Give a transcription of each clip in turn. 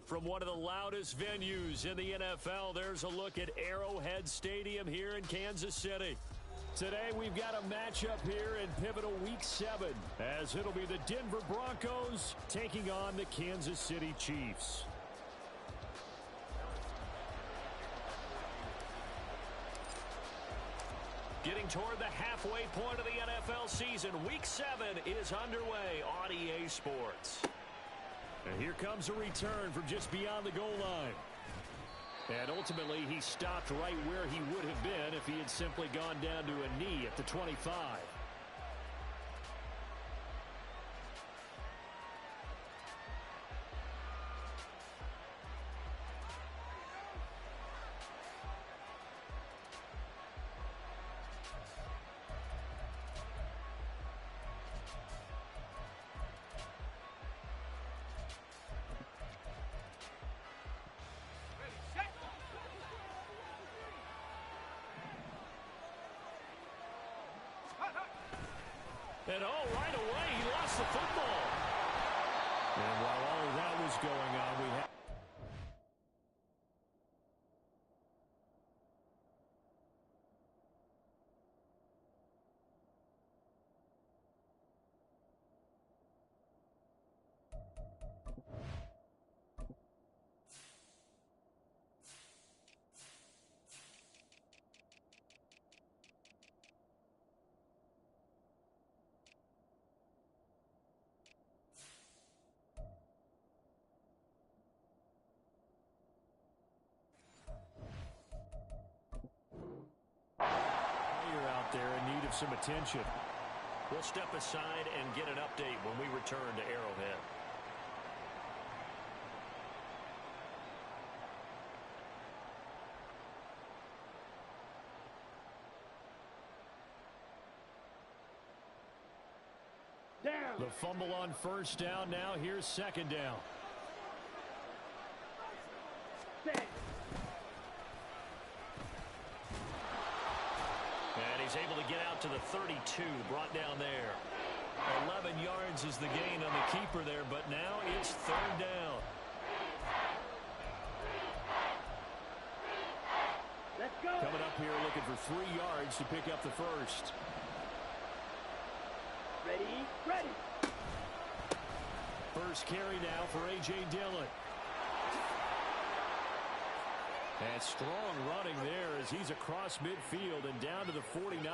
From one of the loudest venues in the NFL, there's a look at Arrowhead Stadium here in Kansas City. Today we've got a matchup here in pivotal Week 7, as it'll be the Denver Broncos taking on the Kansas City Chiefs. Getting toward the halfway point of the NFL season, Week 7 is underway on EA Sports. And here comes a return from just beyond the goal line. And ultimately, he stopped right where he would have been if he had simply gone down to a knee at the 25. And right away, he lost the football. And while all of that was going on, we had... out there in need of some attention. We'll step aside and get an update when we return to Arrowhead. Down. The fumble on first down. Now here's second down. And he's able to get out to the 32, brought down there. 11 yards is the gain on the keeper there, but now it's third down. Let's go. Coming up here looking for 3 yards to pick up the first. Ready, ready. First carry now for A.J. Dillon. And strong running there as he's across midfield and down to the 49.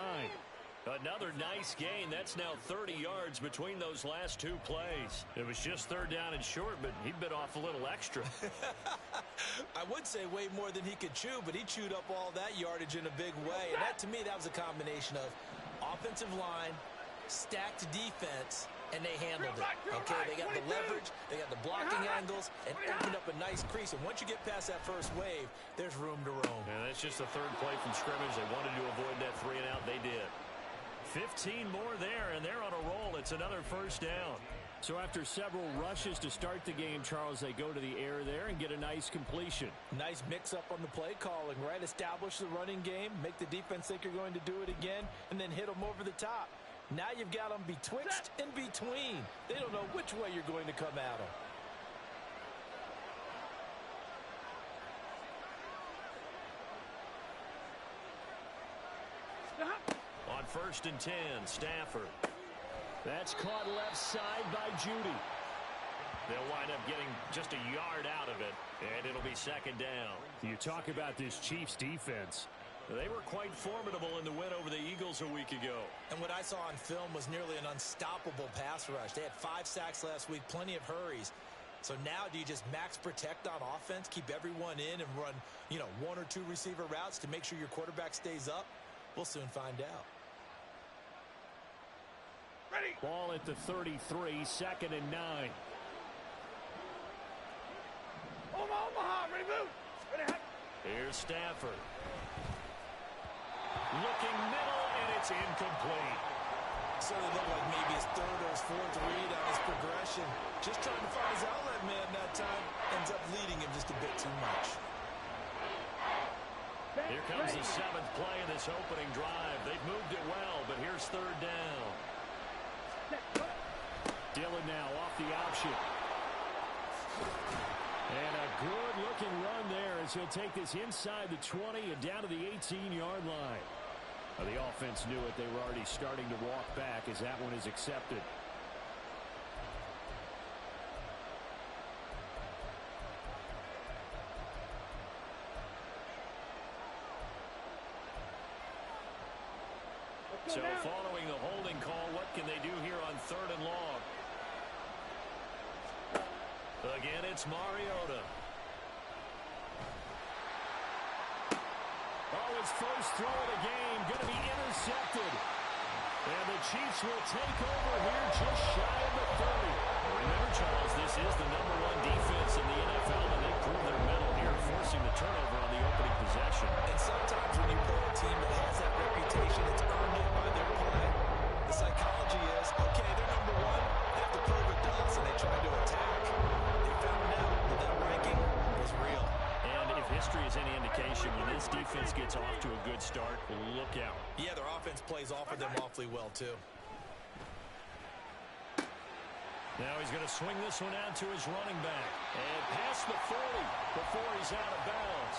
Another nice gain. That's now 30 yards between those last two plays. It was just third down and short, but he bit off a little extra. I would say way more than he could chew, but he chewed up all that yardage in a big way. And that, to me, that was a combination of offensive line, stacked defense, and they handled it. Okay, they got the leverage, they got the blocking angles, and opened up a nice crease. And once you get past that first wave, there's room to roam. And that's just the third play from scrimmage. They wanted to avoid that 3-and-out. They did. 15 more there, and they're on a roll. It's another first down. So after several rushes to start the game, Charles, they go to the air there and get a nice completion. Nice mix-up on the play calling, right? Establish the running game, make the defense think you're going to do it again, and then hit them over the top. Now you've got them betwixt and between. They don't know which way you're going to come at them. On first and 10, Stafford. That's caught left side by Judy. They'll wind up getting just a yard out of it, and it'll be second down. You talk about this Chiefs defense. They were quite formidable in the win over the Eagles a week ago. And what I saw on film was nearly an unstoppable pass rush. They had 5 sacks last week, plenty of hurries. So now do you just max protect on offense, keep everyone in and run, 1 or 2 receiver routes to make sure your quarterback stays up? We'll soon find out. Ready. Ball at the 33, second and 9. Omaha, ready, move. Ready, Here's Stafford. Looking middle, and it's incomplete. So it looked like maybe his third or his fourth read on his progression. Just trying to find his outlet man that time. Ends up leading him just a bit too much. Here comes the 7th play of this opening drive. They've moved it well, but here's third down. Dillon now off the option. And a yards. He'll take this inside the 20 and down to the 18-yard line. The offense knew it. They were already starting to walk back as that one is accepted. So following the holding call, what can they do here on 3rd and long? Again, it's Mariota. Oh, his first throw of the game going to be intercepted. And the Chiefs will take over here just shy of the 30. Remember, Charles, this is the #1 defense in the NFL, and they prove their mettle here, forcing the turnover on the opening possession. And sometimes when you play a team that has that reputation, it's earned it by their play. The psychology is, okay, they're #1, they have to prove it to us, and they try to attack. They found out that ranking was real. And if history is any indication, when this defense gets off to a good start, look out. Yeah, their offense plays off of them awfully well, too. Now he's going to swing this one out to his running back. And past the 40 before he's out of bounds.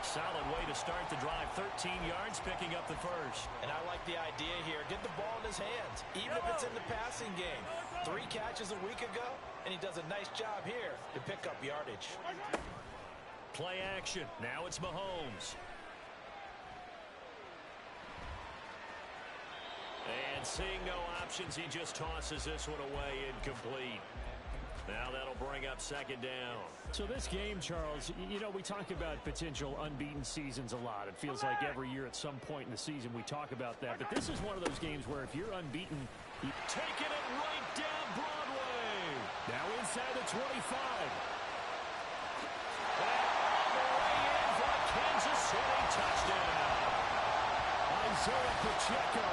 Solid way to start the drive. 13 yards, picking up the first. And I like the idea here. Get the ball in his hands, even if it's in the passing game. 3 catches a week ago, and he does a nice job here to pick up yardage. Play action. Now it's Mahomes. And seeing no options, he just tosses this one away, incomplete. Now that'll bring up 2nd down. So this game, Charles, you know, we talk about potential unbeaten seasons a lot. It feels like every year at some point in the season we talk about that. But this is one of those games where if you're unbeaten, taking it right down Broadway. Now inside the 25. And all the way in for a Kansas City touchdown. Isaiah Pacheco.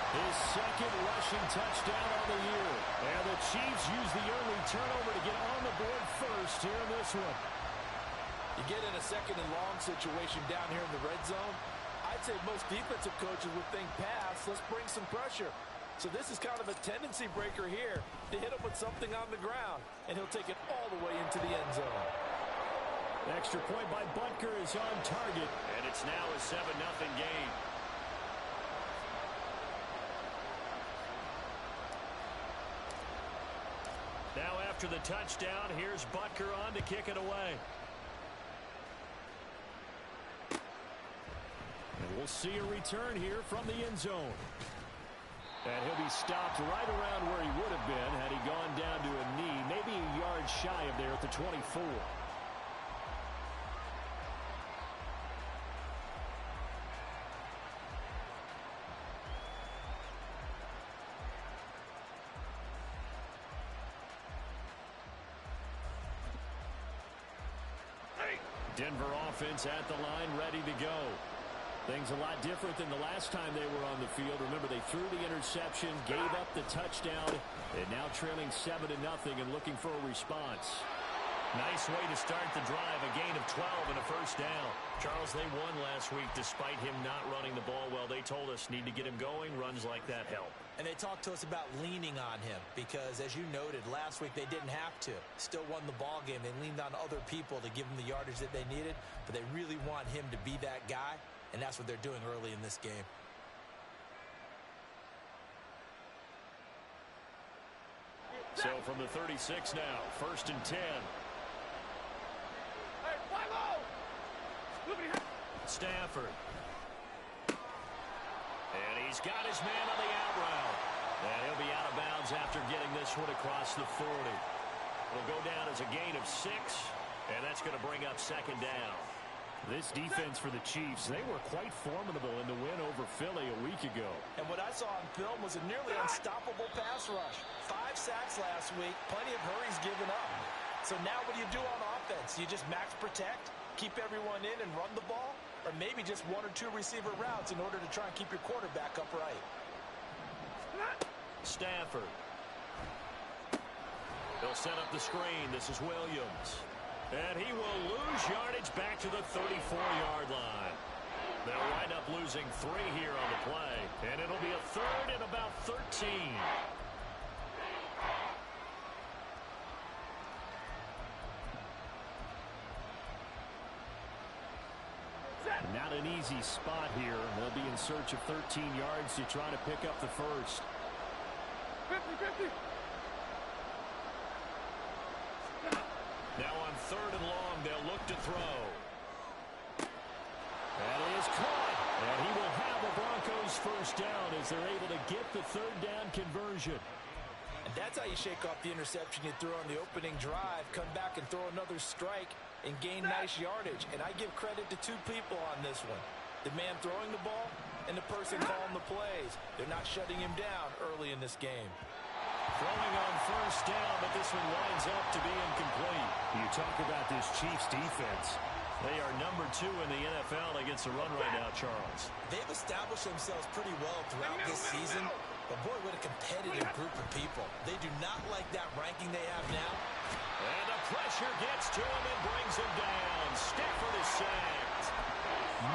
His 2nd rushing touchdown on the year. And the Chiefs use the early turnover to get on the board first here in this one. You get in a 2nd and long situation down here in the red zone. I'd say most defensive coaches would think pass. Let's bring some pressure. So this is kind of a tendency breaker here to hit him with something on the ground. And he'll take it all the way into the end zone. Extra point by Butker is on target. And it's now a 7-0 game. Now after the touchdown, here's Butker on to kick it away. And we'll see a return here from the end zone. And he'll be stopped right around where he would have been had he gone down to a knee, maybe a yard shy of there at the 24. Denver offense at the line, ready to go. Things a lot different than the last time they were on the field. Remember, they threw the interception, gave up the touchdown, and now trailing 7-0 and looking for a response. Nice way to start the drive, a gain of 12 and a first down. Charles, they won last week despite him not running the ball well. They told us need to get him going. Runs like that help. And they talked to us about leaning on him because, as you noted, last week they didn't have to. Still won the ball game. They leaned on other people to give them the yardage that they needed, but they really want him to be that guy, and that's what they're doing early in this game. So from the 36 now, 1st and 10. Stafford. And he's got his man on the out route. And he'll be out of bounds after getting this one across the 40. It'll go down as a gain of 6, and that's going to bring up 2nd down. this defense for the Chiefs, they were quite formidable in the win over Philly a week ago. And what I saw on film was a nearly unstoppable pass rush. 5 sacks last week, plenty of hurries given up. So now what do you do on offense? You just max protect, keep everyone in and run the ball? Or maybe just 1 or 2 receiver routes in order to try and keep your quarterback upright? Stafford. They'll set up the screen. This is Williams. And he will lose yardage back to the 34-yard line. They'll wind up losing 3 here on the play. And it'll be a 3rd and about 13. Not an easy spot here. They'll be in search of 13 yards to try to pick up the first. 50-50. Now on 3rd and long, they'll look to throw. That is caught. And he will have the Broncos first down as they're able to get the 3rd down conversion. And that's how you shake off the interception you threw on the opening drive, come back and throw another strike and gain nice yardage. And I give credit to two people on this one. The man throwing the ball and the person calling the plays. They're not shutting him down early in this game. Throwing on first down, but this one winds up to be incomplete. You talk about this Chiefs defense. They are number 2 in the NFL against the run right now, Charles. They've established themselves pretty well throughout this season. But boy, what a competitive group of people. They do not like that ranking they have now. And the pressure gets to him and brings him down. Stafford is sacked.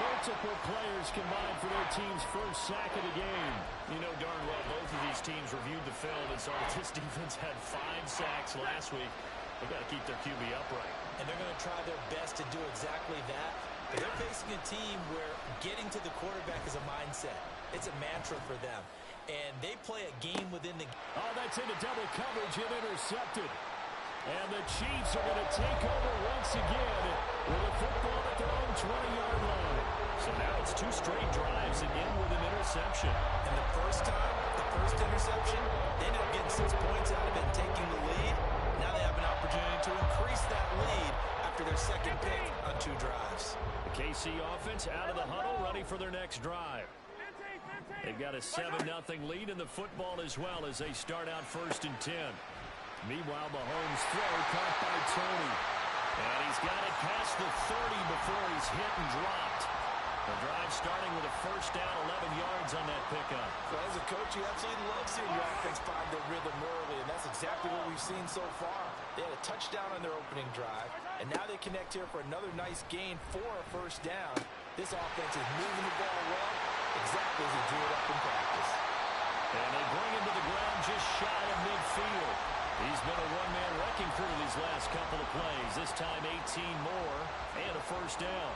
Multiple players combined for their team's first sack of the game. You know darn well both of these teams reviewed the film and saw that this defense had 5 sacks last week. They've got to keep their QB upright. And they're going to try their best to do exactly that. But they're facing a team where getting to the quarterback is a mindset. It's a mantra for them. And they play a game within the... Oh, that's into double coverage and intercepted. And the Chiefs are going to take over once again with a football at their own 20-yard line. So now it's 2 straight drives and in with an interception. And the first time, the first interception, they ended up getting 6 points out of it and taking the lead. Now they have an opportunity to increase that lead after their second pick on 2 drives. The KC offense out of the huddle, ready for their next drive. They've got a 7-0 lead in the football as well as they start out 1st and 10. Meanwhile, Mahomes' throw caught by Tony. And he's got it past the 30 before he's hit and dropped. The drive starting with a first down, 11 yards on that pickup. So as a coach, you absolutely love seeing your offense find their rhythm early, and that's exactly what we've seen so far. They had a touchdown on their opening drive, and now they connect here for another nice gain for a first down. This offense is moving the ball well, exactly as they drew it up in practice. And they bring him to the ground just shy of midfield. He's been a one-man wrecking crew these last couple of plays. This time 18 more and a first down.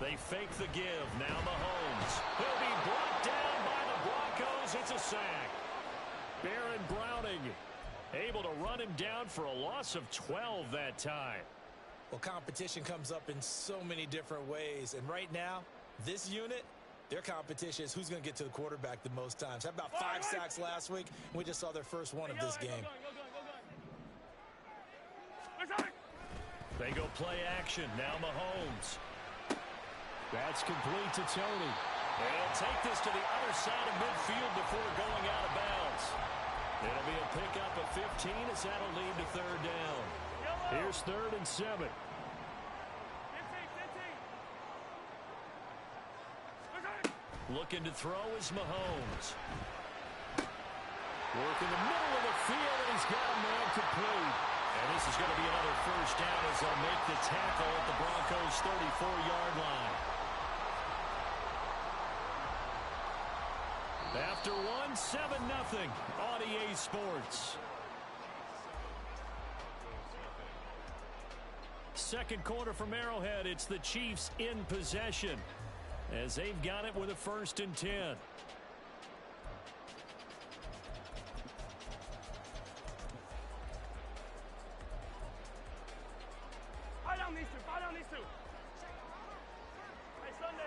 They fake the give. Now Mahomes. He'll be brought down by the Broncos. It's a sack. Baron Browning able to run him down for a loss of 12 that time. Well, competition comes up in so many different ways. And right now, this unit, their competition is who's going to get to the quarterback the most times. How about 5 sacks last week? We just saw their first one of this game. They go play action. Now Mahomes. That's complete to Tony. And he'll take this to the other side of midfield before going out of bounds. It'll be a pickup of 15 as that'll lead to 3rd down. Here's 3rd and 7. Looking to throw is Mahomes. Work in the middle of the field, and he's got a man complete. And this is going to be another first down as they'll make the tackle at the Broncos' 34-yard line. After one, 7-0 on EA Sports. Second quarter from Arrowhead. It's the Chiefs in possession as they've got it with a 1st and 10. Fire down these two. Fire down these two. Hey, Sunday.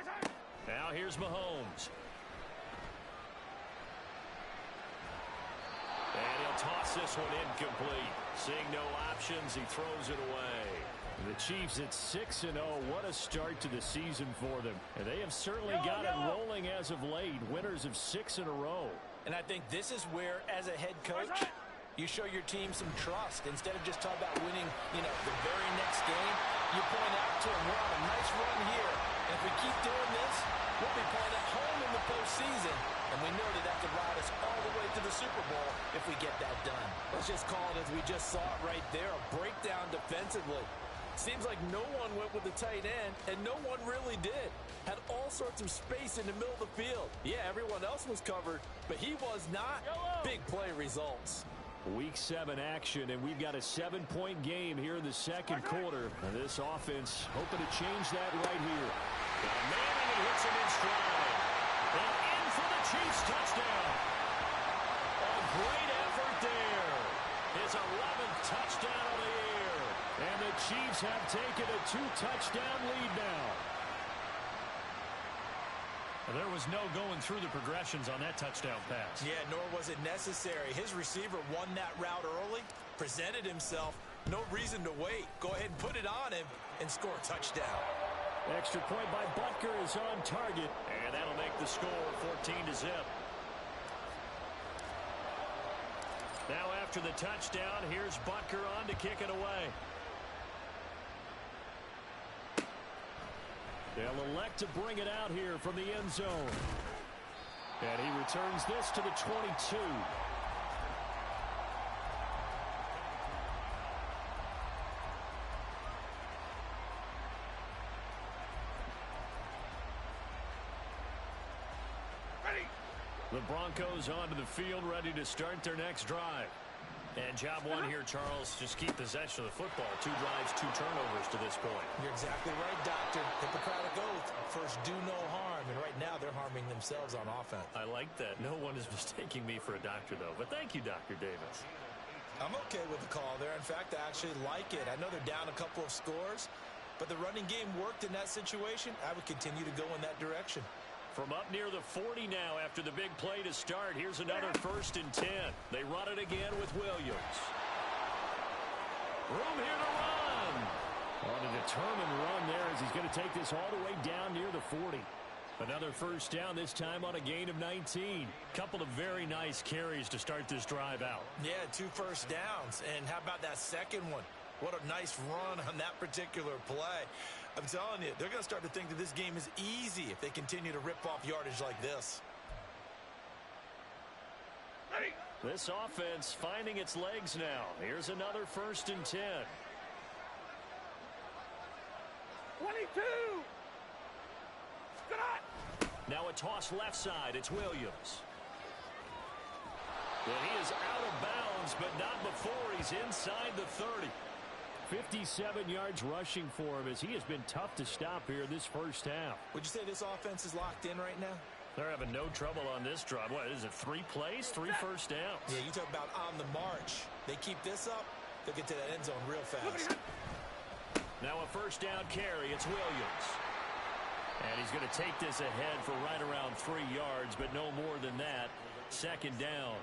Attack. Now here's Mahomes. And he'll toss this one incomplete. Seeing no options, he throws it away. The Chiefs at 6-0. What a start to the season for them. And they have certainly got it rolling as of late. Winners of 6 in a row. And I think this is where, as a head coach, you show your team some trust. Instead of just talking about winning, the very next game, you point out to them, we're on a nice run here. And if we keep doing this, we'll be playing at home in the postseason. And we know that could ride us all the way to the Super Bowl if we get that done. Let's just call it as we just saw it right there, a breakdown defensively. Seems like no one went with the tight end, and no one really did. Had all all sorts of space in the middle of the field. Yeah, everyone else was covered, but he was not. Big play results. Week 7 action, and we've got a 7-point game here in the second quarter. And this offense hoping to change that right here. Manning hits him in stride. And in for the Chiefs touchdown. A great effort there. His 11th touchdown of the year. And the Chiefs have taken a 2-touchdown lead now. There was no going through the progressions on that touchdown pass. Yeah, nor was it necessary. His receiver won that route early, presented himself. No reason to wait. Go ahead and put it on him and score a touchdown. Extra point by Butker is on target. And that'll make the score 14-0. Now after the touchdown, here's Butker on to kick it away. They'll elect to bring it out here from the end zone. And he returns this to the 22. Ready. The Broncos onto the field, ready to start their next drive. And job one here, Charles, just keep possession of the football. 2 drives, 2 turnovers to this point. You're exactly right, Doctor. Hippocratic oath. First, do no harm. And right now, they're harming themselves on offense. I like that. No one is mistaking me for a doctor, though. But thank you, Dr. Davis. I'm okay with the call there. In fact, I actually like it. I know they're down a couple of scores, but the running game worked in that situation. I would continue to go in that direction. From up near the 40 now after the big play to start. Here's another 1st and 10. They run it again with Williams. Room here to run. On a determined run there as he's going to take this all the way down near the 40. Another 1st down, this time on a gain of 19. Couple of very nice carries to start this drive out. Yeah, 2 first downs. And how about that second one? What a nice run on that particular play. I'm telling you, they're going to start to think that this game is easy if they continue to rip off yardage like this. Ready. This offense finding its legs now. Here's another 1st and 10. 22. Now a toss left side. It's Williams. And he is out of bounds, but not before he's inside the 30. 57 yards rushing for him as he has been tough to stop here this 1st half. Would you say this offense is locked in right now? They're having no trouble on this drive. What is it, 3 plays, 3 first downs? Yeah, you talk about on the march. They keep this up, they'll get to that end zone real fast. Now a 1st down carry. It's Williams. And he's going to take this ahead for right around 3 yards, but no more than that. 2nd down.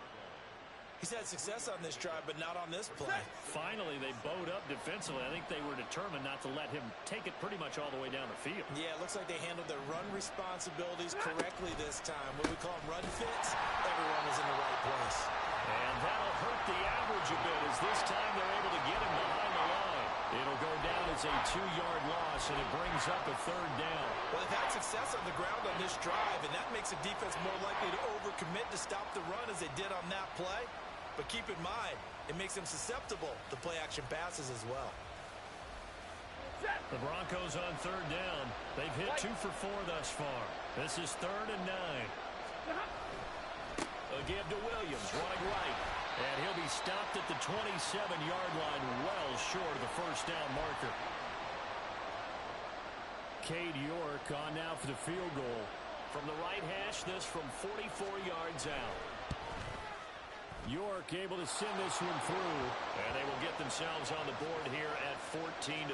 He's had success on this drive, but not on this play. Finally, they bowed up defensively. I think they were determined not to let him take it pretty much all the way down the field. Yeah, it looks like they handled their run responsibilities correctly this time. What we call them run fits, everyone was in the right place. And that'll hurt the average a bit as this time they're able to get him behind the line. It'll go down as a 2-yard loss, and it brings up a 3rd down. Well, they've had success on the ground on this drive, and that makes a defense more likely to overcommit to stop the run as they did on that play. But keep in mind, it makes them susceptible to play-action passes as well. The Broncos on 3rd down. They've hit 2 for 4 thus far. This is 3rd and 9. A give to Williams, running right. And he'll be stopped at the 27-yard line, well short of the 1st down marker. Cade York on now for the field goal. From the right hash, this from 44 yards out. York able to send this one through. And they will get themselves on the board here at 14-3.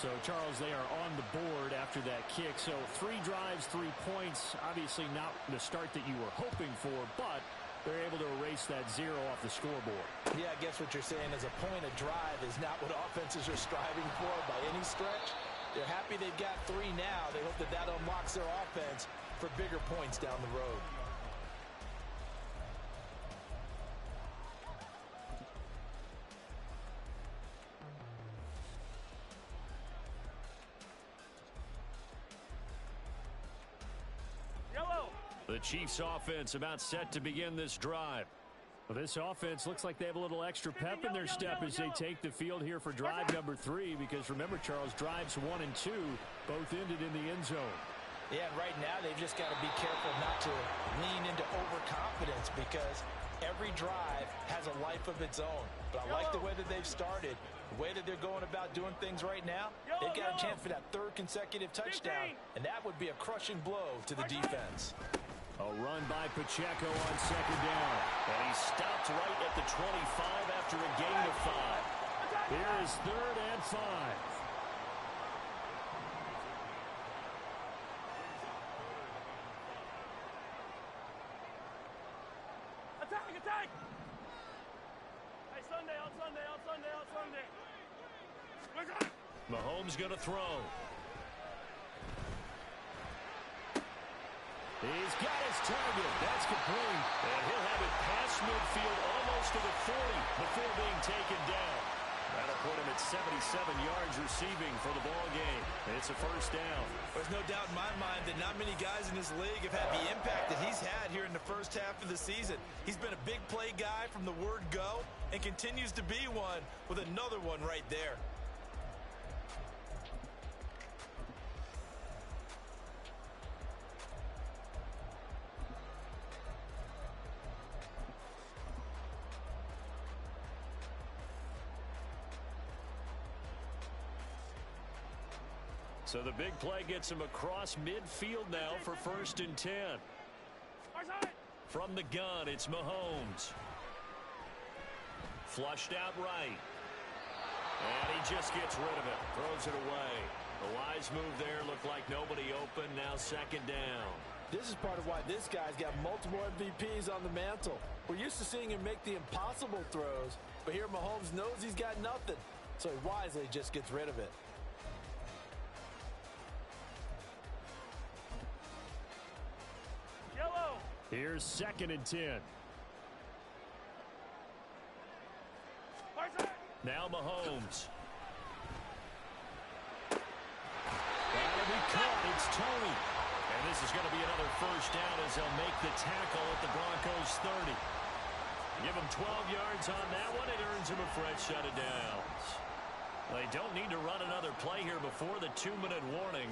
So, Charles, they are on the board after that kick. So, 3 drives, 3 points. Obviously not the start that you were hoping for, but they're able to erase that 0 off the scoreboard. Yeah, I guess what you're saying is a point of drive is not what offenses are striving for by any stretch. They're happy they've got 3 now. They hope that that unlocks their offense for bigger points down the road. The Chiefs offense about set to begin this drive. Well, this offense looks like they have a little extra pep in their step as they take the field here for drive number 3, because remember, Charles, drives 1 and 2 both ended in the end zone. Yeah, and right now they've just got to be careful not to lean into overconfidence because every drive has a life of its own. But I like the way that they've started, the way that they're going about doing things right now. They've got a chance for that third consecutive touchdown, and that would be a crushing blow to the defense. A run by Pacheco on second down. And he stopped right at the 25 after a gain of 5. Here is 3rd and 5. Attack! Hey, Sunday, on Sunday. Mahomes going to throw. He's got his target. That's complete. And he'll have it past midfield almost to the 40 before being taken down. That'll put him at 77 yards receiving for the ball game. It's a first down. There's no doubt in my mind that not many guys in this league have had the impact that he's had here in the first half of the season. He's been a big play guy from the word go and continues to be one with another one right there. So the big play gets him across midfield now for 1st and 10. From the gun, it's Mahomes. Flushed out right. And he just gets rid of it. Throws it away. A wise move there. Looked like nobody open. Now 2nd down. This is part of why this guy's got multiple MVPs on the mantle. We're used to seeing him make the impossible throws, but here Mahomes knows he's got nothing, so he wisely just gets rid of it. Here's 2nd and 10. Now Mahomes. That'll be caught. It's Tony. And this is going to be another first down as they'll make the tackle at the Broncos 30. Give him 12 yards on that one. It earns him a fresh set of downs. They don't need to run another play here before the 2-minute warning.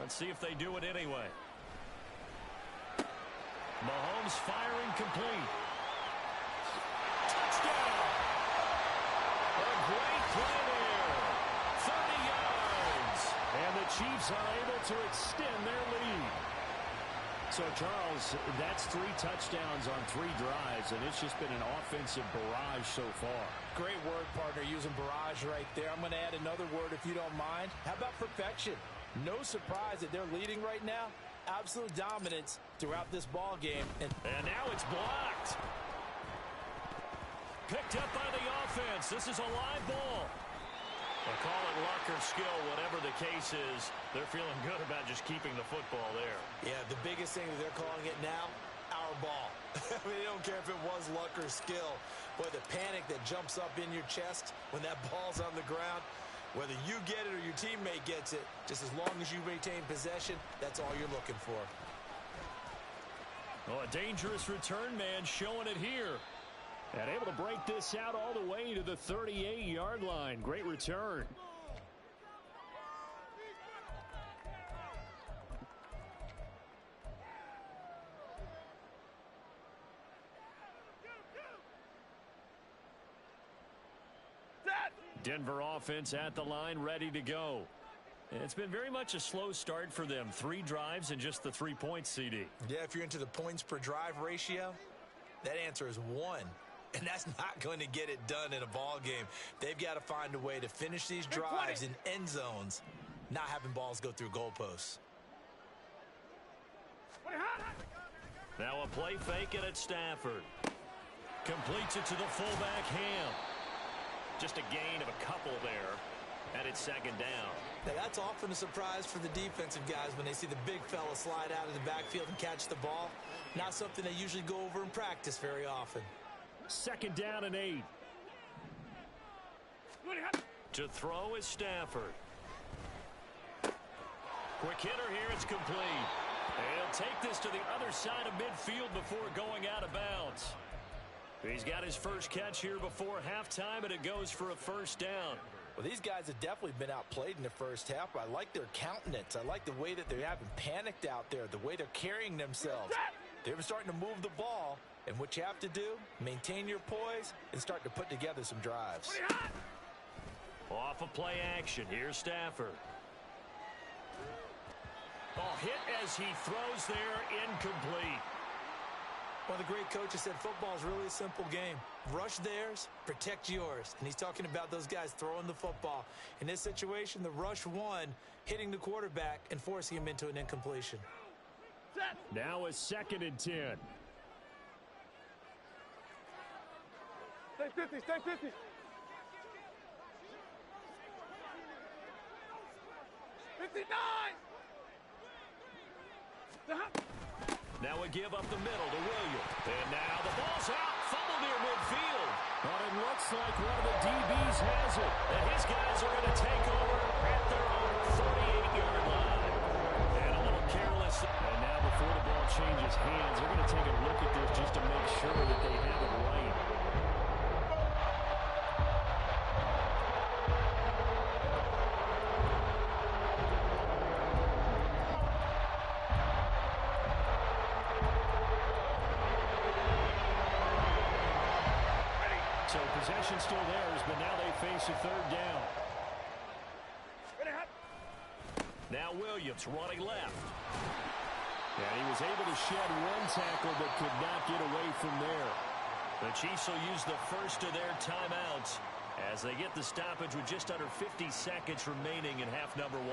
Let's see if they do it anyway. Mahomes firing complete. Touchdown! A great play there. 30 yards. And the Chiefs are able to extend their lead. So, Charles, that's 3 touchdowns on 3 drives, and it's just been an offensive barrage so far. Great word, partner, using barrage right there. I'm going to add another word if you don't mind. How about perfection? No surprise that they're leading right now. Absolute dominance throughout this ball game. And now it's blocked. Picked up by the offense. This is a live ball. They'll call it luck or skill, whatever the case is. They're feeling good about just keeping the football there. Yeah, the biggest thing that they're calling it now, our ball. I mean, they don't care if it was luck or skill. Boy, the panic that jumps up in your chest when that ball's on the ground, whether you get it or your teammate gets it, just as long as you retain possession, that's all you're looking for. Oh, a dangerous return man showing it here. And able to break this out all the way to the 38-yard line. Great return. Denver offense at the line, ready to go. It's been very much a slow start for them. 3 drives and just the 3 points, CD. Yeah, if you're into the points per drive ratio, that answer is 1. And that's not going to get it done in a ball game. They've got to find a way to finish these drives in end zones, not having balls go through goalposts. Now a play fake it at Stafford. Completes it to the fullback Ham. Just a gain of a couple there. And it's 2nd down. Now that's often a surprise for the defensive guys when they see the big fella slide out of the backfield and catch the ball. Not something they usually go over in practice very often. 2nd down and 8. To throw is Stafford. Quick hitter here. It's complete. He'll take this to the other side of midfield before going out of bounds. He's got his first catch here before halftime, and it goes for a first down. Well, these guys have definitely been outplayed in the first half. I like their countenance. I like the way that they haven't panicked out there, the way they're carrying themselves. They're starting to move the ball, and what you have to do, maintain your poise and start to put together some drives. Off of play action, here's Stafford. Oh, hit as he throws there, incomplete. One of the great coaches said football is really a simple game. Rush theirs, protect yours. And he's talking about those guys throwing the football. In this situation, the rush one, hitting the quarterback and forcing him into an incompletion. Now a 2nd and 10. Stay 50, stay 50. Now a give up the middle to Williams. And now the ball's out. Fumble near midfield. But it looks like one of the DBs has it. And his guys are going to take over at their own 48-yard line. And a little careless. And now before the ball changes hands, they're going to take a look at this just to make sure that they have it right. So possession still theirs, but now they face a 3rd down. Now Williams running left. And he was able to shed one tackle but could not get away from there. The Chiefs will use the first of their timeouts as they get the stoppage with just under 50 seconds remaining in half number 1.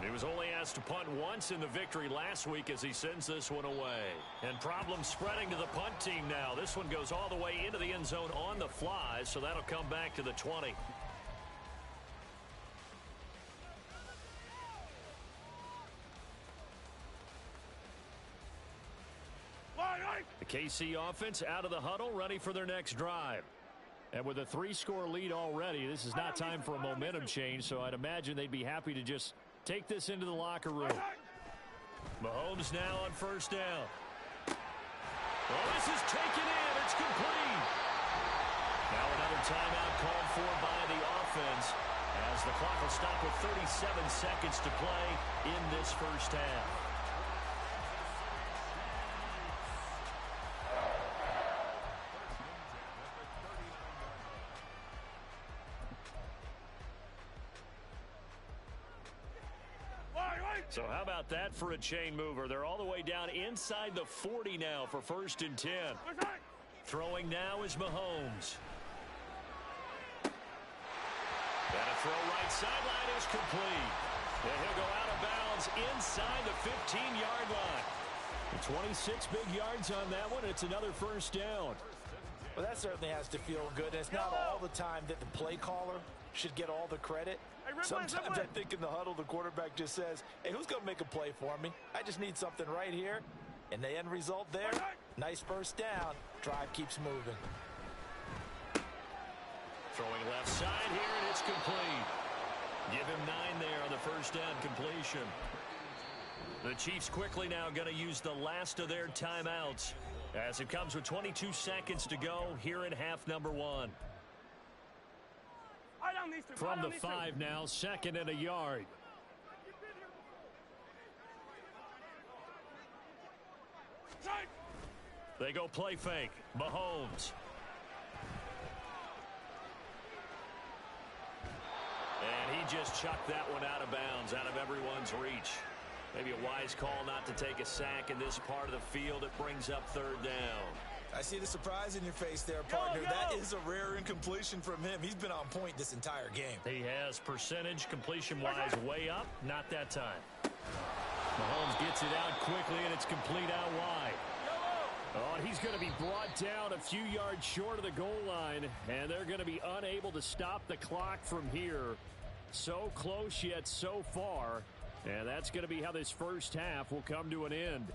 He was only asked to punt once in the victory last week as he sends this one away. And problems spreading to the punt team now. This one goes all the way into the end zone on the fly, so that'll come back to the 20. The KC offense out of the huddle, ready for their next drive. And with a 3-score lead already, this is not time for a momentum change, so I'd imagine they'd be happy to just take this into the locker room. Mahomes now on first down. Oh, this is taken in. It's complete. Now another timeout called for by the offense as the clock will stop with 37 seconds to play in this first half. So how about that for a chain mover? They're all the way down inside the 40 now for 1st and 10. Throwing now is Mahomes. And a throw right sideline is complete. And he'll go out of bounds inside the 15-yard line. 26 big yards on that one. It's another first down. Well, that certainly has to feel good. And it's not all the time that the play caller should get all the credit. Sometimes I think in the huddle, the quarterback just says, hey, who's going to make a play for me? I just need something right here. And the end result there, nice first down. Drive keeps moving. Throwing left side here, and it's complete. Give him 9 there on the first down completion. The Chiefs quickly now going to use the last of their timeouts as it comes with 22 seconds to go here in half number 1. From the 5 now, 2nd and a yard. They go play fake. Mahomes. And he just chucked that one out of bounds, out of everyone's reach. Maybe a wise call not to take a sack in this part of the field. It brings up 3rd down. I see the surprise in your face there, partner. That is a rare incompletion from him. He's been on point this entire game. He has percentage completion-wise way up. Not that time. Mahomes gets it out quickly, and it's complete out wide. Oh, and he's going to be brought down a few yards short of the goal line, and they're going to be unable to stop the clock from here. So close yet so far, and that's going to be how this first half will come to an end.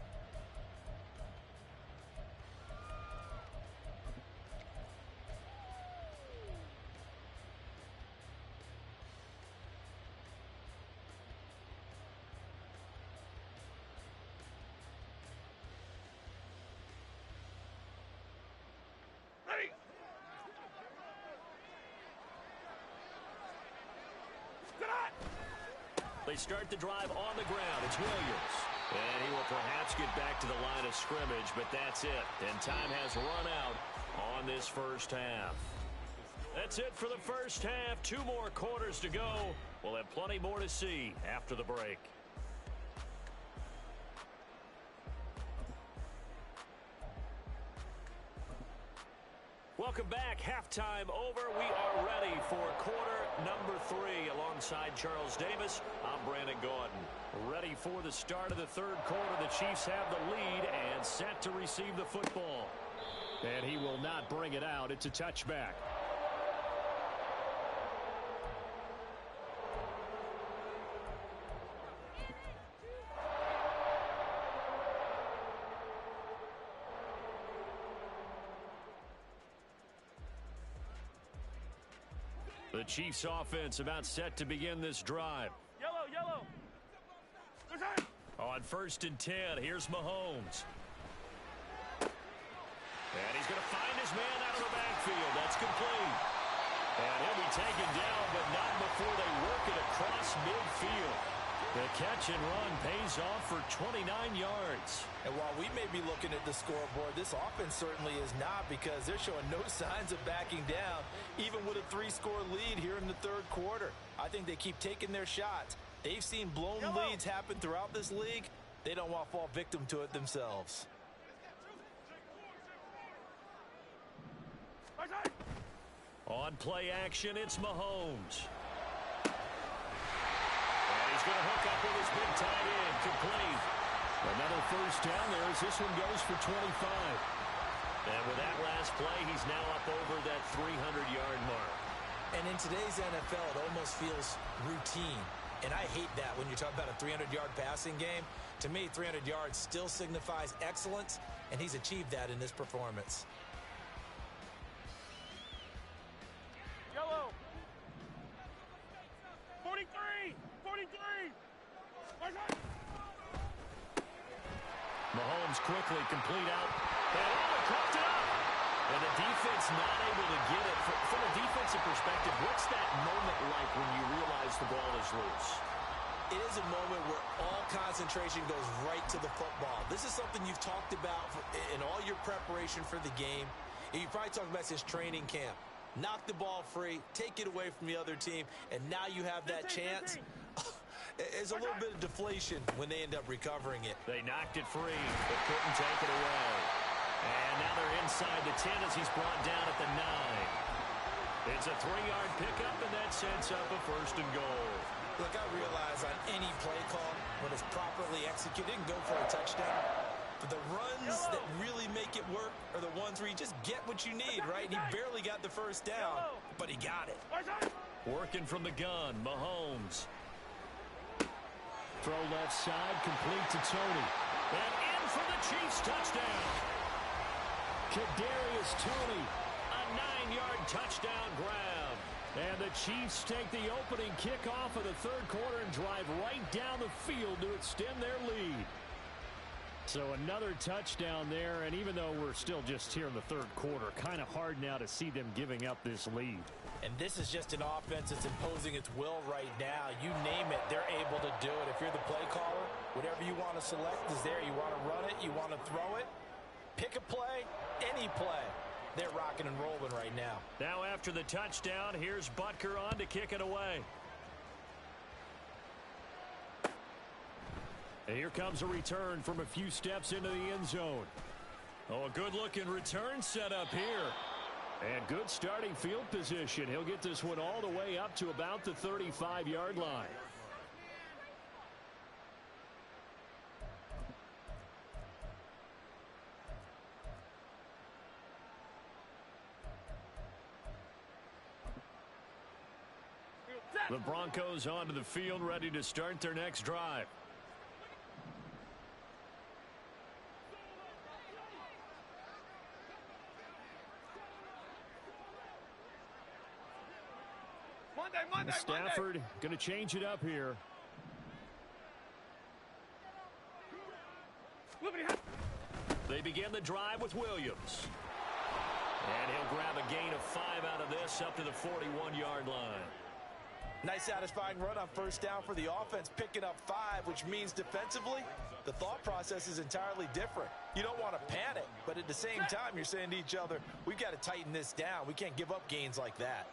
They start the drive on the ground. It's Williams. And he will perhaps get back to the line of scrimmage, but that's it. And time has run out on this first half. That's it for the first half. 2 more quarters to go. We'll have plenty more to see after the break. Welcome back. Halftime over. We are ready for quarter number 3. Alongside Charles Davis, I'm Brandon Gaudin. Ready for the start of the third quarter. The Chiefs have the lead and set to receive the football. And he will not bring it out. It's a touchback. The Chiefs offense about set to begin this drive. Yellow. On 1st and 10, here's Mahomes. And he's going to find his man out of the backfield. That's complete. And he'll be taken down, but not before they work it across midfield. The catch and run pays off for 29 yards. And while we may be looking at the scoreboard, this offense certainly is not, because they're showing no signs of backing down, even with a 3-score lead here in the third quarter. I think they keep taking their shots. They've seen blown leads happen throughout this league. They don't want to fall victim to it themselves. On play action, it's Mahomes. And he's going to hook up with his big tight end. Complete. Another first down there as this one goes for 25. And with that last play, he's now up over that 300-yard mark. And in today's NFL, it almost feels routine. And I hate that when you're talking about a 300-yard passing game. To me, 300 yards still signifies excellence, and he's achieved that in this performance. Yellow. 43. Mahomes quickly complete out. And cracked it up. And the defense not able to get it. From a defensive perspective, what's that moment like when you realize the ball is loose? It is a moment where all concentration goes right to the football. This is something you've talked about in all your preparation for the game. And you probably talked about this training camp. Knock the ball free, take it away from the other team, and now you have that chance. There's a little bit of deflation when they end up recovering it. They knocked it free, but couldn't take it away. And now they're inside the 10 as he's brought down at the 9. It's a 3-yard pickup, and that sets up a 1st and goal. Look, I realize on any play call, when it's properly executed, it can go for a touchdown. But the runs that really make it work are the ones where you just get what you need, right? And he barely got the first down, but he got it. Working from the gun, Mahomes. Throw left side, complete to Toney. And in for the Chiefs touchdown. Kadarius Toney, a 9-yard touchdown grab. And the Chiefs take the opening kickoff of the third quarter and drive right down the field to extend their lead. So another touchdown there, and even though we're still just here in the third quarter, kind of hard now to see them giving up this lead. And this is just an offense that's imposing its will right now. You name it, they're able to do it. If you're the play caller, whatever you want to select is there. You want to run it, you want to throw it, pick a play, any play. They're rocking and rolling right now. Now after the touchdown, here's Butker on to kick it away. And here comes a return from a few steps into the end zone. Oh, a good-looking return set up here. And good starting field position. He'll get this one all the way up to about the 35-yard line. The Broncos onto the field, ready to start their next drive. Stafford going to change it up here. They begin the drive with Williams. And he'll grab a gain of 5 out of this up to the 41-yard line. Nice satisfying run on first down for the offense, picking up 5, which means defensively, the thought process is entirely different. You don't want to panic, but at the same time, you're saying to each other, we've got to tighten this down. We can't give up gains like that.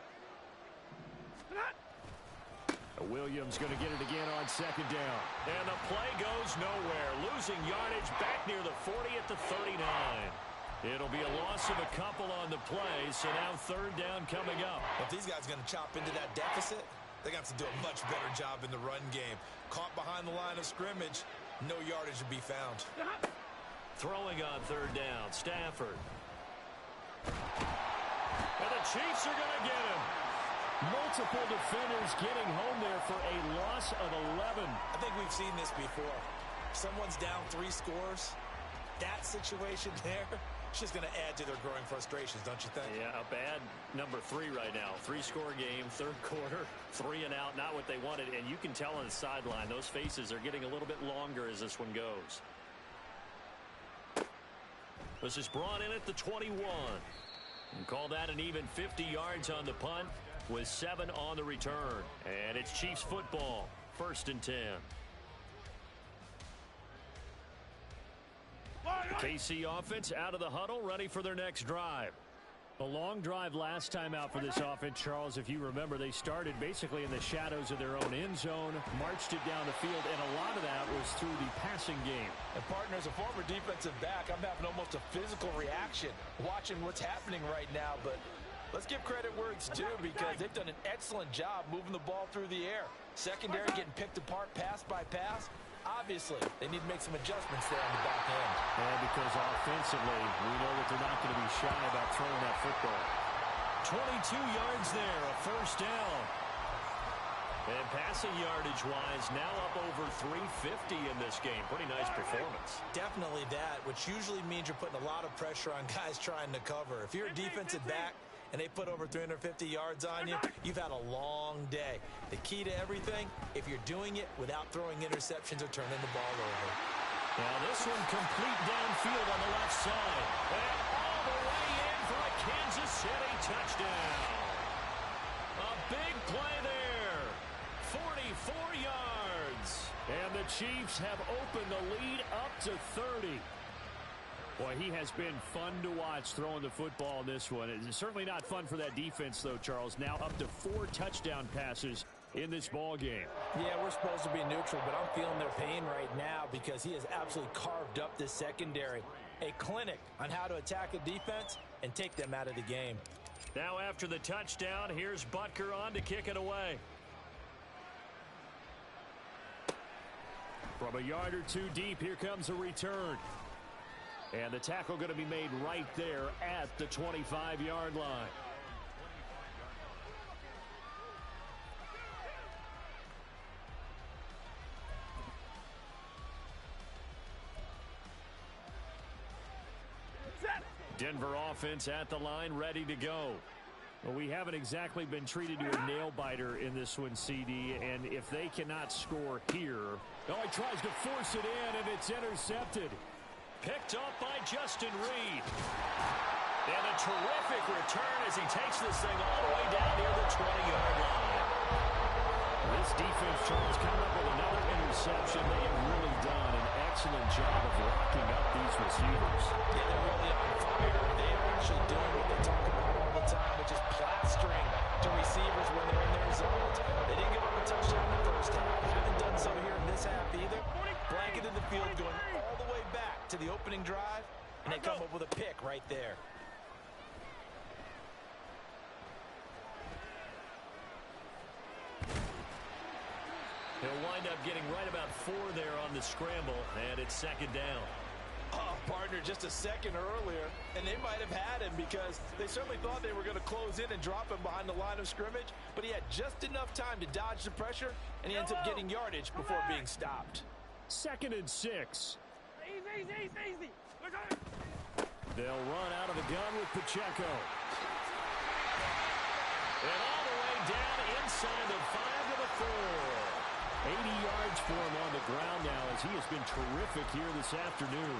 Williams going to get it again on second down. And the play goes nowhere. Losing yardage back near the 40 at the 39. It'll be a loss of a couple on the play, so now third down coming up. If these guys are going to chop into that deficit, they're going to have to do a much better job in the run game. Caught behind the line of scrimmage, no yardage to be found. Throwing on third down, Stafford. And the Chiefs are going to get him. Multiple defenders getting home there for a loss of 11. I think we've seen this before. Someone's down 3 scores. That situation there, it's just going to add to their growing frustrations, don't you think? Yeah, a bad number 3 right now. 3-score game, third quarter, 3 and out, not what they wanted. And you can tell on the sideline, those faces are getting a little bit longer as this one goes. This is brought in at the 21. And call that an even 50 yards on the punt with 7 on the return. And it's Chiefs football, 1st and 10. KC offense out of the huddle, ready for their next drive. A long drive last time out for this offense, Charles. If you remember, they started basically in the shadows of their own end zone, marched it down the field, and a lot of that was through the passing game. And partner, as a former defensive back, I'm having almost a physical reaction watching what's happening right now. But let's give credit where it's due, because they've done an excellent job moving the ball through the air. Secondary getting picked apart pass by pass. Obviously, they need to make some adjustments there on the back end. And because offensively, we know that they're not going to be shy about throwing that football. 22 yards there, a first down. And passing yardage-wise, now up over 350 in this game. Pretty nice performance. Definitely that, which usually means you're putting a lot of pressure on guys trying to cover. If you're a defensive back and they put over 350 yards on you, you've had a long day. The key to everything, if you're doing it without throwing interceptions or turning the ball over. Now this one complete downfield on the left side. And all the way in for a Kansas City touchdown. A big play there. 44 yards. And the Chiefs have opened the lead up to 30. Boy, he has been fun to watch throwing the football in this one. It's certainly not fun for that defense, though, Charles. Now up to 4 touchdown passes in this ball game. Yeah, we're supposed to be neutral, but I'm feeling their pain right now because he has absolutely carved up this secondary. A clinic on how to attack a defense and take them out of the game. Now after the touchdown, here's Butker on to kick it away. From a yard or 2 deep, here comes a return. And the tackle going to be made right there at the 25-yard line. Denver offense at the line, ready to go. Well, we haven't exactly been treated to a nail-biter in this one, CD, and if they cannot score here... Oh, he tries to force it in, and it's intercepted. Picked up by Justin Reed. And a terrific return as he takes this thing all the way down near the 20-yard line. This defense, Charles, coming up with another interception. They have really done an excellent job of locking up these receivers. Yeah, they're really on fire. They are actually doing what they talk about all the time, which is plastering to receivers when they're in their zones. They didn't give up a touchdown in the first half. They haven't done so here in this half either. Blanketed the field, going all the way back to the opening drive, and they come up with a pick right there. He'll wind up getting right about 4 there on the scramble, and it's second down. Oh, partner, just a second earlier, and they might have had him because they certainly thought they were going to close in and drop him behind the line of scrimmage, but he had just enough time to dodge the pressure, and he ends up getting yardage before being stopped. 2nd and 6. Easy. They'll run out of the gun with Pacheco. And all the way down inside the 5 to the 4. 80 yards for him on the ground now as he has been terrific here this afternoon.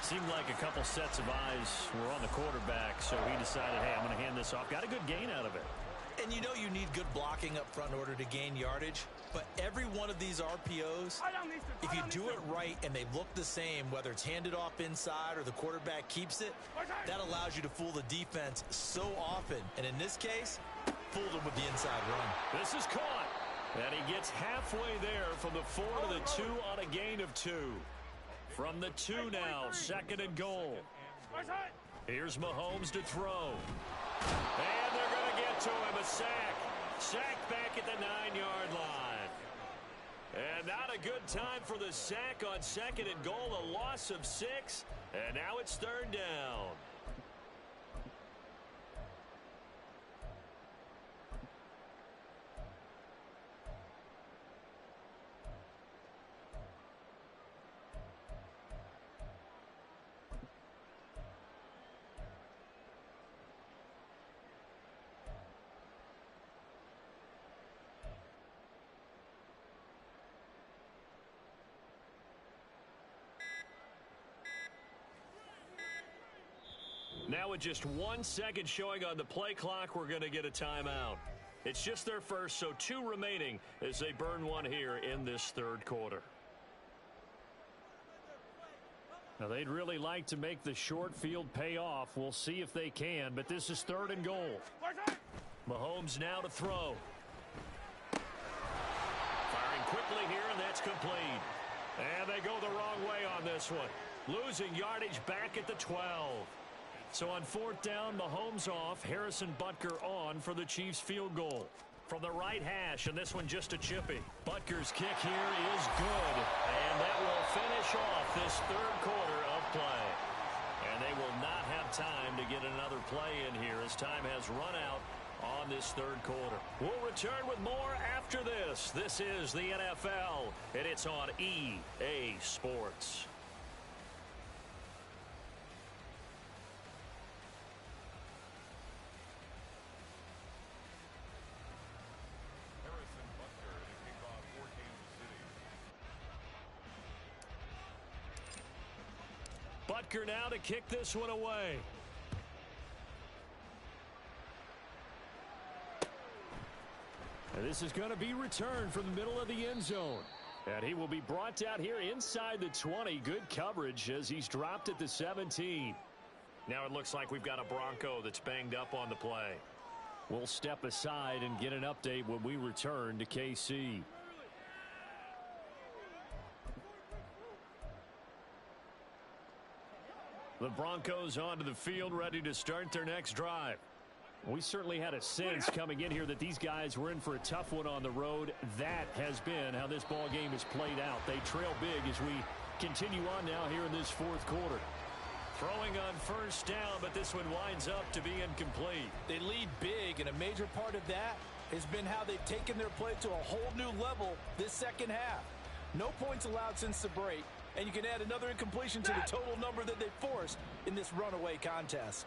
Seemed like a couple sets of eyes were on the quarterback, so he decided, hey, I'm going to hand this off. Got a good gain out of it. And you know you need good blocking up front in order to gain yardage, but every one of these RPOs, if you do it right and they look the same, whether it's handed off inside or the quarterback keeps it, that allows you to fool the defense so often. And in this case, fooled them with the inside run. This is caught. And he gets halfway there from the 4 to the 2 on a gain of 2. From the 2 now, 2nd and goal. Here's Mahomes to throw. And they're going to get to him. A sack. Sack back at the 9-yard line. And not a good time for the sack on 2nd and goal. A loss of 6. And now it's 3rd down. Now with just 1 second showing on the play clock, we're going to get a timeout. It's just their first, so 2 remaining as they burn one here in this 3rd quarter. Now they'd really like to make the short field pay off. We'll see if they can, but this is 3rd and goal. Mahomes now to throw. Firing quickly here, and that's complete. And they go the wrong way on this one. Losing yardage back at the 12. So on 4th down, Mahomes off, Harrison Butker on for the Chiefs field goal. From the right hash, and this one just a chippy. Butker's kick here is good, and that will finish off this 3rd quarter of play. And they will not have time to get another play in here as time has run out on this 3rd quarter. We'll return with more after this. This is the NFL, and it's on EA Sports. Butker now to kick this one away. And this is going to be returned from the middle of the end zone. And he will be brought down here inside the 20. Good coverage as he's dropped at the 17. Now it looks like we've got a Bronco that's banged up on the play. We'll step aside and get an update when we return to KC. The Broncos onto the field, ready to start their next drive. We certainly had a sense coming in here that these guys were in for a tough one on the road. That has been how this ball game has played out. They trail big as we continue on now here in this 4th quarter. Throwing on 1st down, but this one winds up to be incomplete. They lead big, and a major part of that has been how they've taken their play to a whole new level this 2nd half. No points allowed since the break. And you can add another incompletion to the total number that they forced in this runaway contest.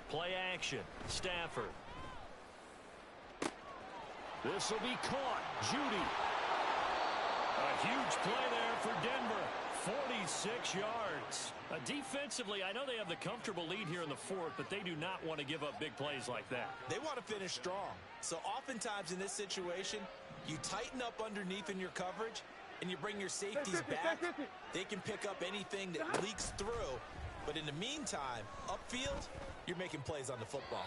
Play action. Stafford. This will be caught. Judy. A huge play there for Denver. 46 yards. Defensively, I know they have the comfortable lead here in the 4th, but they do not want to give up big plays like that. They want to finish strong. So oftentimes in this situation, you tighten up underneath in your coverage, and you bring your safeties back. They can pick up anything that leaks through. But in the meantime, upfield, you're making plays on the football.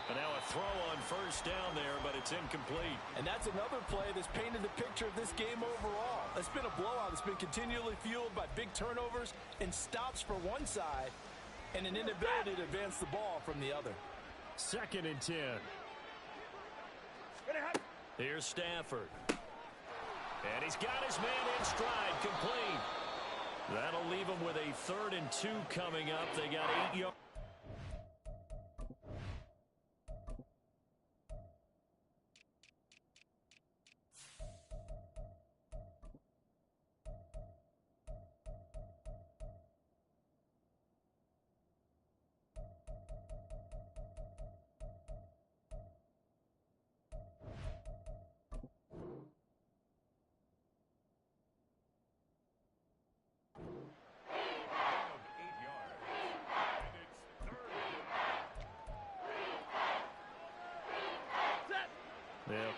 And now a throw on 1st down there, but it's incomplete. And that's another play that's painted the picture of this game overall. It's been a blowout. It's been continually fueled by big turnovers and stops for one side and an inability to advance the ball from the other. 2nd and 10. Here's Stafford. And he's got his man in stride, complete. That'll leave him with a 3rd and 2 coming up. They got 8 yards.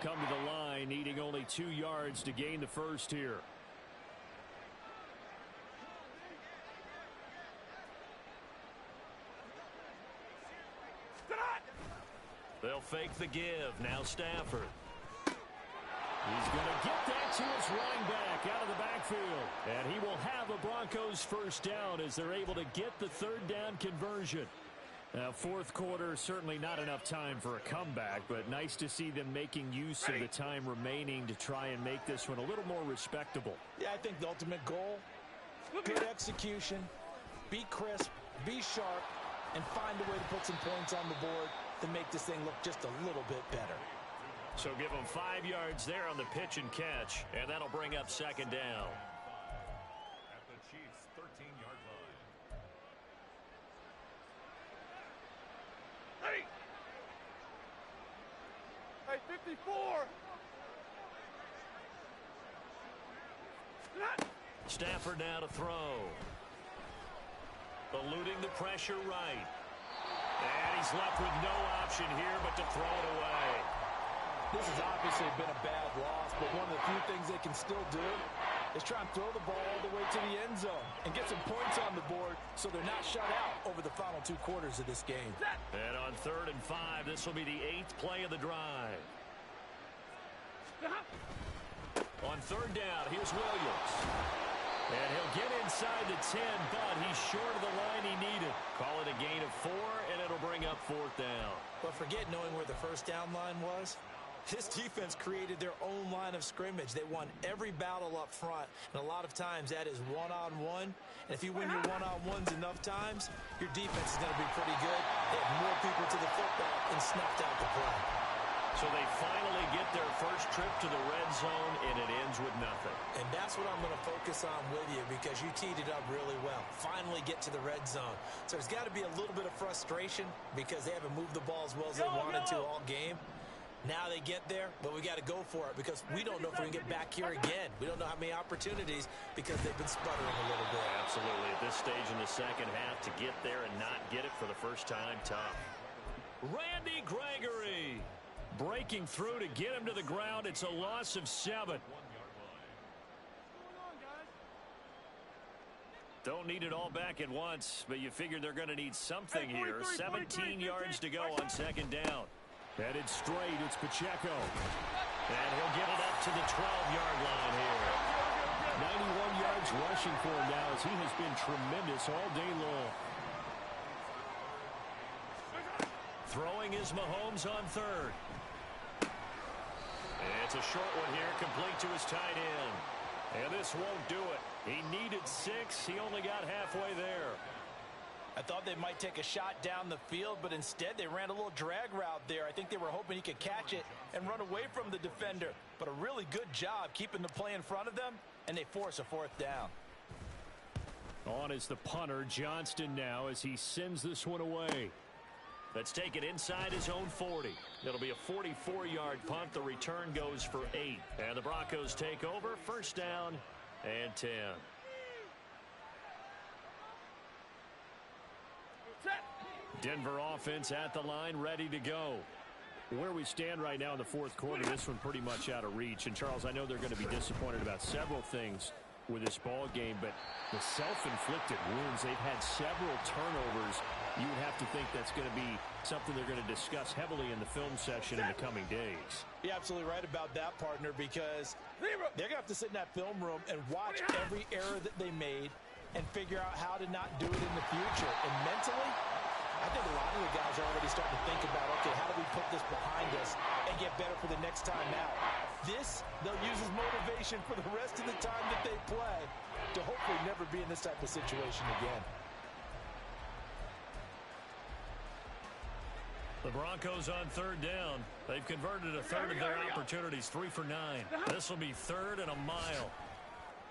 come to the line, needing only 2 yards to gain the first here. They'll fake the give. Now Stafford. He's going to get that to his running back out of the backfield. And he will have a Broncos first down as they're able to get the third down conversion. Now, fourth quarter, certainly not enough time for a comeback, but nice to see them making use of the time remaining to try and make this one a little more respectable. Yeah, I think the ultimate goal, good execution, be crisp, be sharp, and find a way to put some points on the board to make this thing look just a little bit better. So give them 5 yards there on the pitch and catch, and that'll bring up second down. At the Chiefs' 13-yard line. Hey, 54. Stafford now to throw. Eluding the pressure right. And he's left with no option here but to throw it away. This has obviously been a bad loss, but one of the few things they can still do is try and throw the ball all the way to the end zone and get some points on the board so they're not shut out over the final 2 quarters of this game. And on 3rd and 5, this will be the 8th play of the drive. On 3rd down, here's Williams. And he'll get inside the 10, but he's short of the line he needed. Call it a gain of 4, and it'll bring up 4th down. But forget knowing where the first down line was. This defense created their own line of scrimmage. They won every battle up front, and a lot of times that is one-on-one. And if you win your one-on-ones enough times, your defense is going to be pretty good. They have more people to the football and snuffed out the play. So they finally get their first trip to the red zone, and it ends with nothing. And that's what I'm going to focus on with you because you teed it up really well. Finally get to the red zone. So there's got to be a little bit of frustration because they haven't moved the ball as well as they wanted to all game. Now they get there, but we got to go for it because we don't know if we can get back here again. We don't know how many opportunities because they've been sputtering a little bit. Absolutely. At this stage in the second half, to get there and not get it for the first time, tough. Randy Gregory breaking through to get him to the ground. It's a loss of 7. Don't need it all back at once, but you figure they're going to need something here. 17 yards to go on 2nd down. Headed straight, it's Pacheco. And he'll get it up to the 12-yard line here. 91 yards rushing for him now as he has been tremendous all day long. Throwing is Mahomes on 3rd. It's a short one here, complete to his tight end. And this won't do it. He needed 6. He only got halfway there. I thought they might take a shot down the field, but instead they ran a little drag route there. I think they were hoping he could catch it and run away from the defender. But a really good job keeping the play in front of them, and they force a 4th down. On is the punter, Johnston, now as he sends this one away. Let's take it inside his own 40. It'll be a 44-yard punt. The return goes for 8. And the Broncos take over. 1st down and 10. Denver offense at the line, ready to go. Where we stand right now in the 4th quarter, this one pretty much out of reach. And, Charles, I know they're going to be disappointed about several things with this ball game, but the self-inflicted wounds, they've had several turnovers. You would have to think that's going to be something they're going to discuss heavily in the film session in the coming days. You're absolutely right about that, partner, because they're going to have to sit in that film room and watch every error that they made and figure out how to not do it in the future. And mentally, I think a lot of the guys are already starting to think about, okay, how do we put this behind us and get better for the next time out? This, they'll use as motivation for the rest of the time that they play to hopefully never be in this type of situation again. The Broncos on 3rd down. They've converted a third of their opportunities, 3 for 9. This will be 3rd and a mile.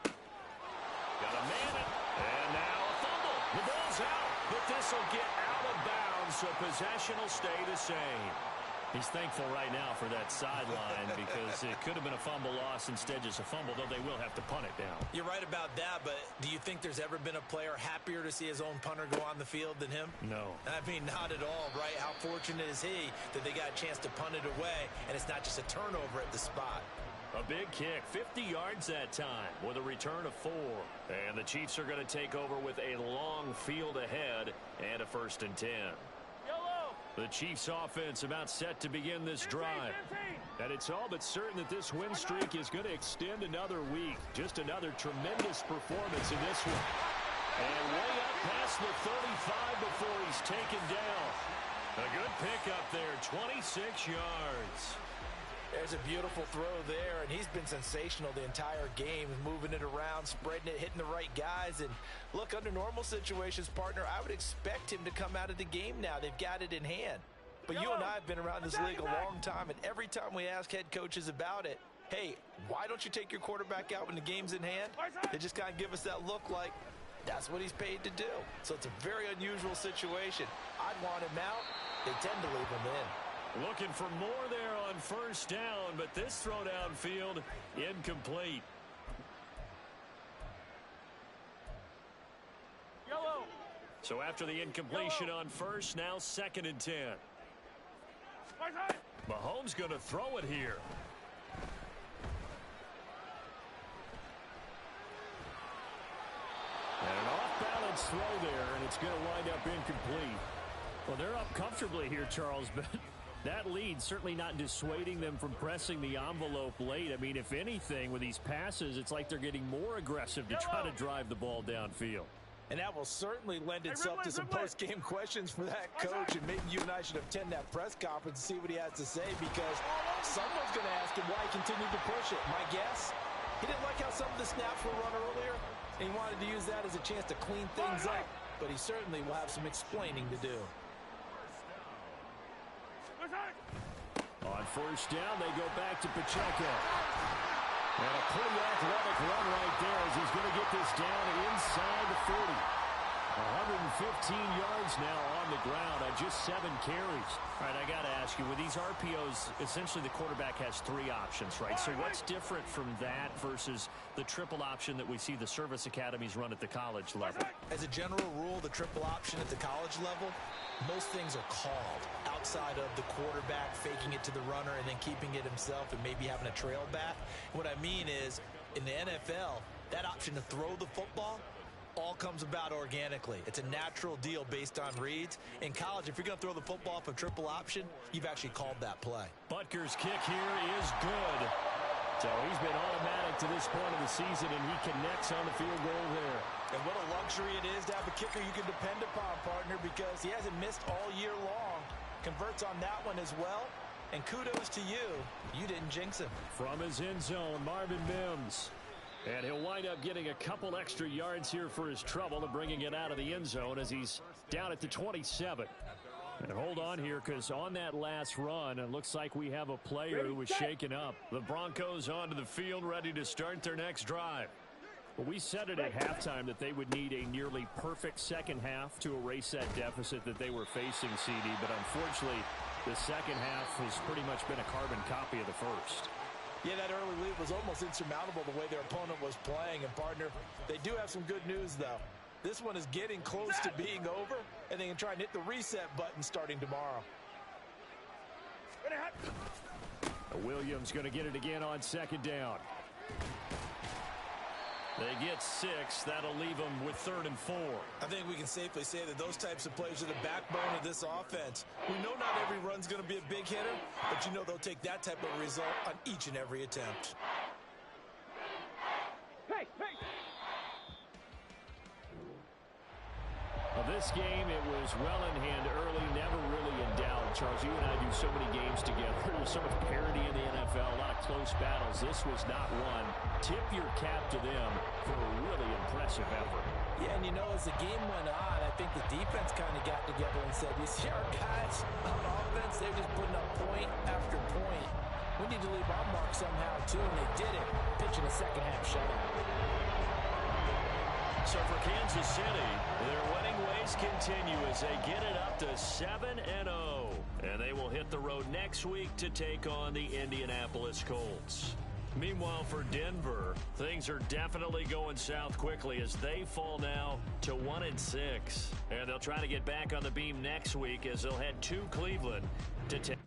Got a man it. And now a fumble. The ball's out, but this will get out of bounds, so possession will stay the same. He's thankful right now for that sideline because it could have been a fumble loss, instead just a fumble, though they will have to punt it now. You're right about that, but do you think there's ever been a player happier to see his own punter go on the field than him? No. I mean, not at all, right? How fortunate is he that they got a chance to punt it away, and it's not just a turnover at the spot. A big kick, 50 yards that time with a return of 4. And the Chiefs are going to take over with a long field ahead and a 1st and 10. The Chiefs offense about set to begin this drive. And it's all but certain that this win streak is going to extend another week. Just another tremendous performance in this one. And way up past the 35 before he's taken down. A good pickup there, 26 yards. There's a beautiful throw there, and he's been sensational the entire game, moving it around, spreading it, hitting the right guys. And look, under normal situations, partner, I would expect him to come out of the game now. They've got it in hand. But you and I have been around this league a long time, and every time we ask head coaches about it, hey, why don't you take your quarterback out when the game's in hand? They just kind of give us that look like that's what he's paid to do. So it's a very unusual situation. I'd want him out. They tend to leave him in. Looking for more there on 1st down, but this throw downfield incomplete. Yellow. So after the incompletion on 1st, now 2nd and 10. Mahomes going to throw it here. And an off-balance throw there, and it's going to wind up incomplete. Well, they're up comfortably here, Charles, but that lead certainly not dissuading them from pressing the envelope late. I mean, if anything, with these passes, it's like they're getting more aggressive to try to drive the ball downfield. And that will certainly lend itself to some post-game questions for that coach. And maybe you and I should attend that press conference and see what he has to say, because someone's going to ask him why he continued to push it. My guess, he didn't like how some of the snaps were run earlier, and he wanted to use that as a chance to clean things up. But he certainly will have some explaining to do. On 1st down, they go back to Pacheco. And a pretty athletic run right there as he's going to get this down inside the 40. 115 yards now on the ground on just 7 carries. All right, I got to ask you, with these RPOs, essentially the quarterback has 3 options, right? So what's different from that versus the triple option that we see the service academies run at the college level? As a general rule, the triple option at the college level, most things are called outside of the quarterback faking it to the runner and then keeping it himself and maybe having a trail back. What I mean is, in the NFL, that option to throw the football all comes about organically. It's a natural deal based on reads. In college, if you're going to throw the football off a triple option, you've actually called that play. Butker's kick here is good. So he's been automatic to this point of the season, and he connects on the field goal there. And what a luxury it is to have a kicker you can depend upon, partner, because he hasn't missed all year long. Converts on that one as well. And kudos to you. You didn't jinx him. From his end zone, Marvin Mims. And he'll wind up getting a couple extra yards here for his trouble and bringing it out of the end zone as he's down at the 27. And hold on here, because on that last run, it looks like we have a player who was shaken up. The Broncos onto the field, ready to start their next drive. Well, we said it at halftime that they would need a nearly perfect second half to erase that deficit that they were facing, CD. But unfortunately, the second half has pretty much been a carbon copy of the first. Yeah, that early lead was almost insurmountable the way their opponent was playing. And, partner, they do have some good news, though. This one is getting close to being over, and they can try and hit the reset button starting tomorrow. Williams going to get it again on 2nd down. They get 6. That'll leave them with 3rd and 4. I think we can safely say that those types of plays are the backbone of this offense. We know not every run's going to be a big hitter, but you know they'll take that type of result on each and every attempt. Well, this game, it was well in hand early, never really in doubt. Charles, you and I do so many games together. There's so much parity in the NFL, a lot of close battles. This was not one. Tip your cap to them for a really impressive effort. Yeah, and you know, as the game went on, I think the defense kind of got together and said, you see our guys on offense, they're just putting up point after point. We need to leave our mark somehow, too, and they did it, pitching a second-half shutout. So for Kansas City, their winning ways continue as they get it up to 7-0. And they will hit the road next week to take on the Indianapolis Colts. Meanwhile, for Denver, things are definitely going south quickly as they fall now to 1-6. And they'll try to get back on the beam next week as they'll head to Cleveland to take